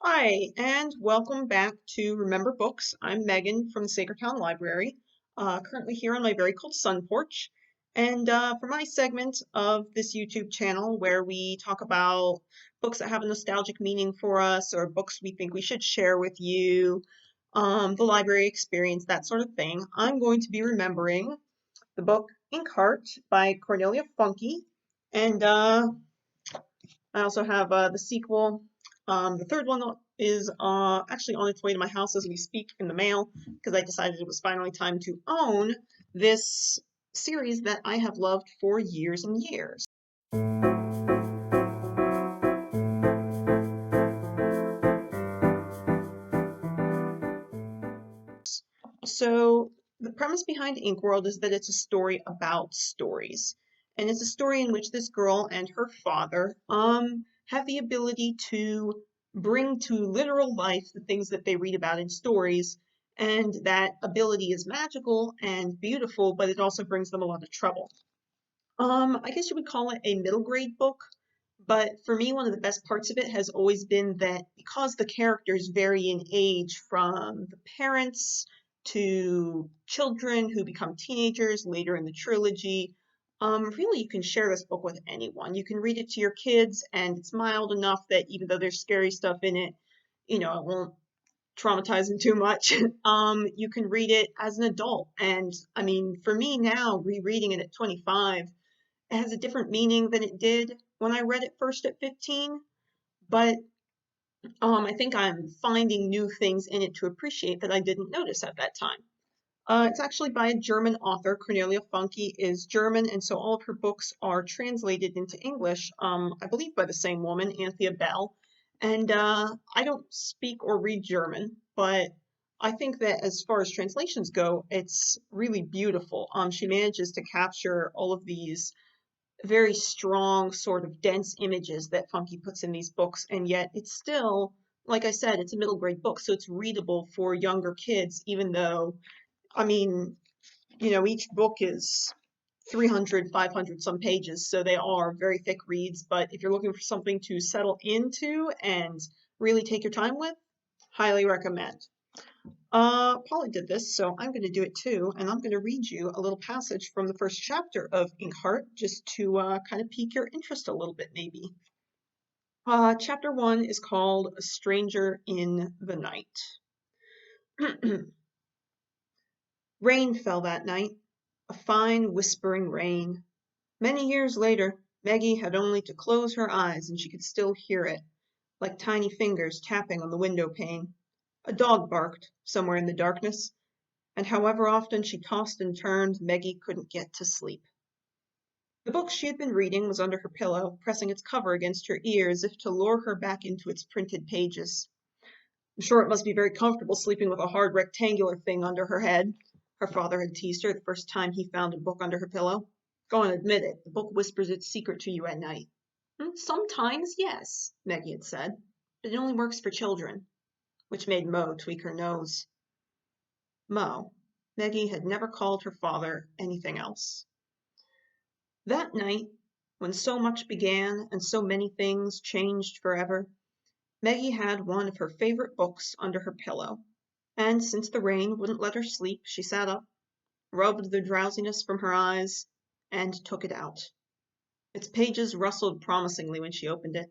Hi, and welcome back to Remember Books. I'm Megan from the Saegertown Library, currently here on my very cold sun porch. And for my segment of this YouTube channel, where we talk about books that have a nostalgic meaning for us or books we think we should share with you, the library experience, that sort of thing, I'm going to be remembering the book Inkheart by Cornelia Funke. And I also have the sequel. The third one is actually on its way to my house as we speak in the mail because I decided it was finally time to own this series that I have loved for years and years. So the premise behind Inkworld is that it's a story about stories. And it's a story in which this girl and her father have the ability to bring to literal life the things that they read about in stories. And that ability is magical and beautiful, but it also brings them a lot of trouble. I guess you would call it a middle grade book, but for me, one of the best parts of it has always been that because the characters vary in age from the parents to children who become teenagers later in the trilogy, really you can share this book with anyone. You can read it to your kids, and it's mild enough that even though there's scary stuff in it, it won't traumatize them too much. You can read it as an adult, and I mean, for me now, rereading it at 25, it has a different meaning than it did when I read it first at 15, but I think I'm finding new things in it to appreciate that I didn't notice at that time. It's actually by a German author. Cornelia Funke is German, and so all of her books are translated into English, I believe by the same woman, Anthea Bell. And I don't speak or read German, but I think that as far as translations go, it's really beautiful. She manages to capture all of these very strong, sort of dense images that Funke puts in these books, and yet it's still, like I said, it's a middle grade book, so it's readable for younger kids, even though, I mean, each book is 300, 500 some pages, so they are very thick reads, but if you're looking for something to settle into and really take your time with, highly recommend. Polly did this, so I'm going to do it too, and I'm going to read you a little passage from the first chapter of Inkheart, just to kind of pique your interest a little bit, maybe. Chapter 1 is called A Stranger in the Night. Rain fell that night, a fine whispering rain. Many years later, Maggie had only to close her eyes and she could still hear it, like tiny fingers tapping on the window pane. A dog barked somewhere in the darkness, and however often she tossed and turned, Maggie couldn't get to sleep. The book she had been reading was under her pillow, pressing its cover against her ear as if to lure her back into its printed pages. I'm sure it must be very comfortable sleeping with a hard rectangular thing under her head, her father had teased her the first time he found a book under her pillow. Go and admit it, the book whispers its secret to you at night. Sometimes, yes, Maggie had said, but it only works for children, which made Mo tweak her nose. Mo. Maggie had never called her father anything else. That night, when so much began and so many things changed forever, Maggie had one of her favorite books under her pillow, and since the rain wouldn't let her sleep, she sat up, rubbed the drowsiness from her eyes, and took it out. Its pages rustled promisingly when she opened it.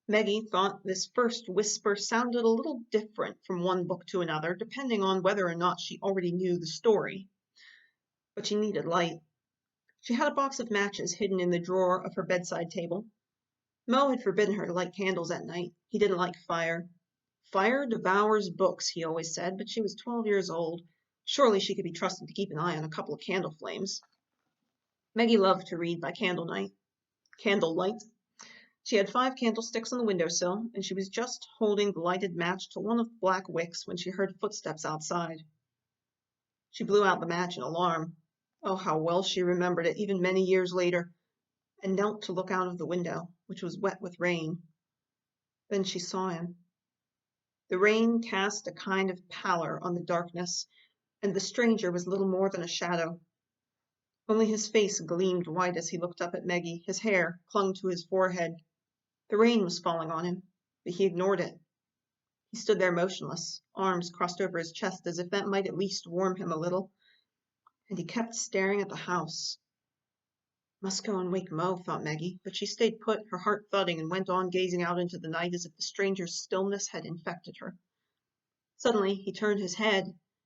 Maggie thought this first whisper sounded a little different from one book to another, depending on whether or not she already knew the story. But she needed light. She had a box of matches hidden in the drawer of her bedside table. Mo had forbidden her to light candles at night. He didn't like fire. Fire devours books, he always said, but she was 12 years old. Surely she could be trusted to keep an eye on a couple of candle flames. Maggie loved to read by candlelight. She had 5 candlesticks on the windowsill, and she was just holding the lighted match to one of the black wicks when she heard footsteps outside. She blew out the match in alarm. Oh, how well she remembered it, even many years later, and knelt to look out of the window, which was wet with rain. Then she saw him. The rain cast a kind of pallor on the darkness, and the stranger was little more than a shadow. Only his face gleamed white as he looked up at Maggie. His hair clung to his forehead. The rain was falling on him, but he ignored it. He stood there motionless, arms crossed over his chest as if that might at least warm him a little, and he kept staring at the house. Must go and wake Mo, thought Maggie, but she stayed put, her heart thudding, and went on gazing out into the night as if the stranger's stillness had infected her. Suddenly he turned his head,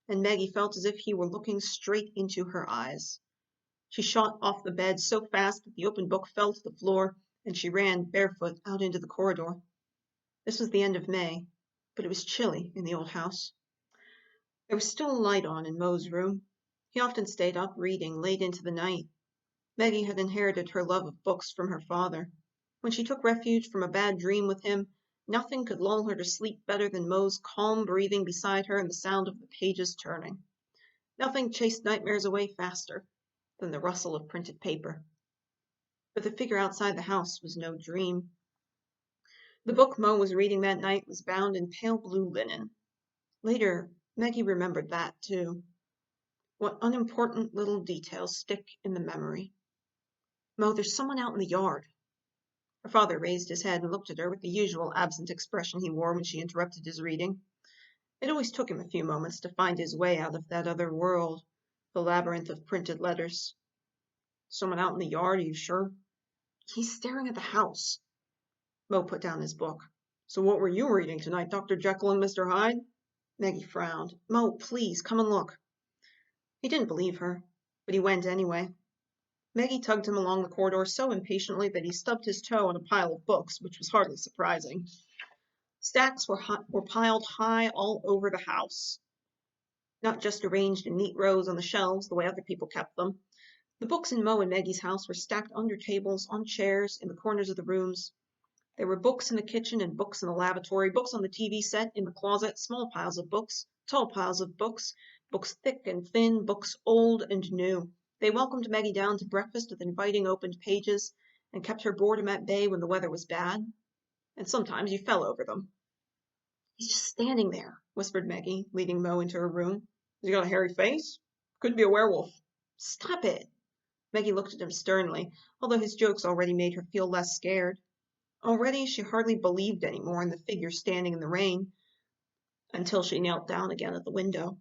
and Maggie felt as if he were looking straight into her eyes. She shot off the bed so fast that the open book fell to the floor, and she ran barefoot out into the corridor. This was the end of May, but it was chilly in the old house. There was still a light on in Mo's room. He often stayed up reading late into the night. Maggie had inherited her love of books from her father. When she took refuge from a bad dream with him, nothing could lull her to sleep better than Mo's calm breathing beside her and the sound of the pages turning. Nothing chased nightmares away faster than the rustle of printed paper. But the figure outside the house was no dream. The book Mo was reading that night was bound in pale blue linen. Later, Maggie remembered that, too. What unimportant little details stick in the memory. Mo, there's someone out in the yard. Her father raised his head and looked at her with the usual absent expression he wore when she interrupted his reading. It always took him a few moments to find his way out of that other world, the labyrinth of printed letters. Someone out in the yard, are you sure? He's staring at the house. Mo put down his book. So what were you reading tonight, Dr. Jekyll and Mr. Hyde? Maggie frowned. Mo, please, come and look. He didn't believe her, but he went anyway. Maggie tugged him along the corridor so impatiently that he stubbed his toe on a pile of books, which was hardly surprising. Stacks were piled high all over the house, not just arranged in neat rows on the shelves the way other people kept them. The books in Mo and Maggie's house were stacked under tables, on chairs, in the corners of the rooms. There were books in the kitchen and books in the lavatory, books on the TV set, in the closet, small piles of books, tall piles of books, books thick and thin, books old and new. They welcomed Maggie down to breakfast with inviting opened pages and kept her boredom at bay when the weather was bad. And sometimes you fell over them. He's just standing there, whispered Maggie, leading Mo into her room. Has he got a hairy face? Could be a werewolf. Stop it. Maggie looked at him sternly, although his jokes already made her feel less scared. Already she hardly believed any more in the figure standing in the rain, until she knelt down again at the window.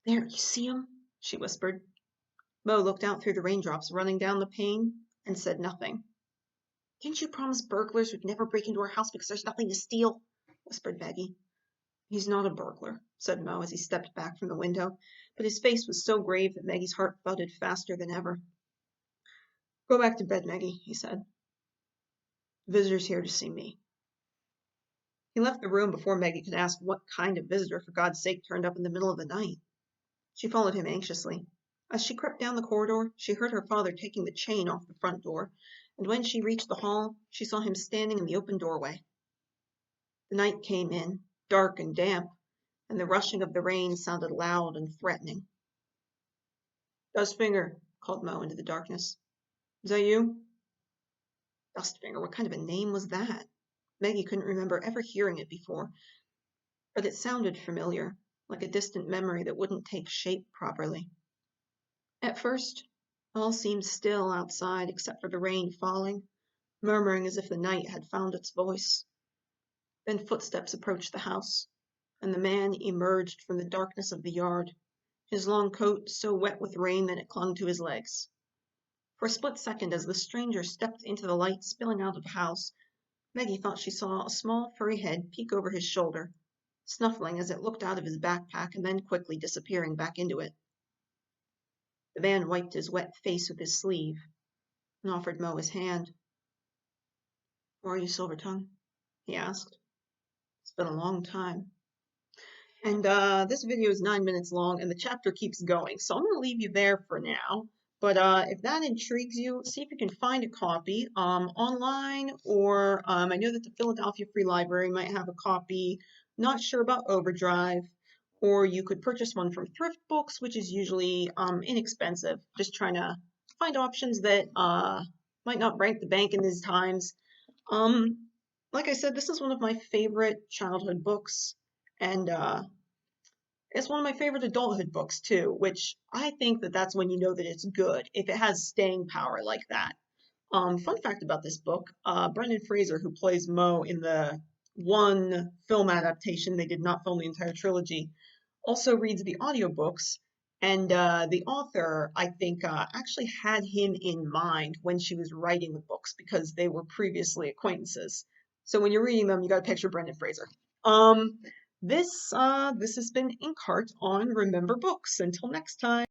There, you see him? She whispered. Mo looked out through the raindrops running down the pane and said nothing. Didn't you promise burglars would never break into our house because there's nothing to steal? Whispered Maggie. He's not a burglar, said Mo as he stepped back from the window, but his face was so grave that Maggie's heart thudded faster than ever. Go back to bed, Maggie, he said. The visitor's here to see me. He left the room before Maggie could ask what kind of visitor, for God's sake, turned up in the middle of the night. She followed him anxiously. As she crept down the corridor, she heard her father taking the chain off the front door, and when she reached the hall, she saw him standing in the open doorway. The night came in, dark and damp, and the rushing of the rain sounded loud and threatening. Dustfinger, called Mo into the darkness. Is that you? Dustfinger, what kind of a name was that? Maggie couldn't remember ever hearing it before, but it sounded familiar, like a distant memory that wouldn't take shape properly. At first, all seemed still outside except for the rain falling, murmuring as if the night had found its voice. Then footsteps approached the house, and the man emerged from the darkness of the yard, his long coat so wet with rain that it clung to his legs. For a split second, as the stranger stepped into the light spilling out of the house, Maggie thought she saw a small furry head peek over his shoulder, snuffling as it looked out of his backpack and then quickly disappearing back into it. The man wiped his wet face with his sleeve and offered Mo his hand. Who are you, Silvertongue? He asked. It's been a long time. And this video is 9 minutes long, and the chapter keeps going, so I'm going to leave you there for now. But if that intrigues you, see if you can find a copy online, or I know that the Philadelphia Free Library might have a copy. Not sure about Overdrive, or you could purchase one from thrift books, which is usually inexpensive. Just trying to find options that might not break the bank in these times. Like I said, this is one of my favorite childhood books, and it's one of my favorite adulthood books too, which I think that that's when you know that it's good, if it has staying power like that. Fun fact about this book, Brendan Fraser, who plays Mo in the one film adaptation. They did not film the entire trilogy. Also reads the audiobooks. And the author, I think, actually had him in mind when she was writing the books because they were previously acquaintances. So when you're reading them, you got to picture Brendan Fraser. This has been Inkheart on Remember Books. Until next time.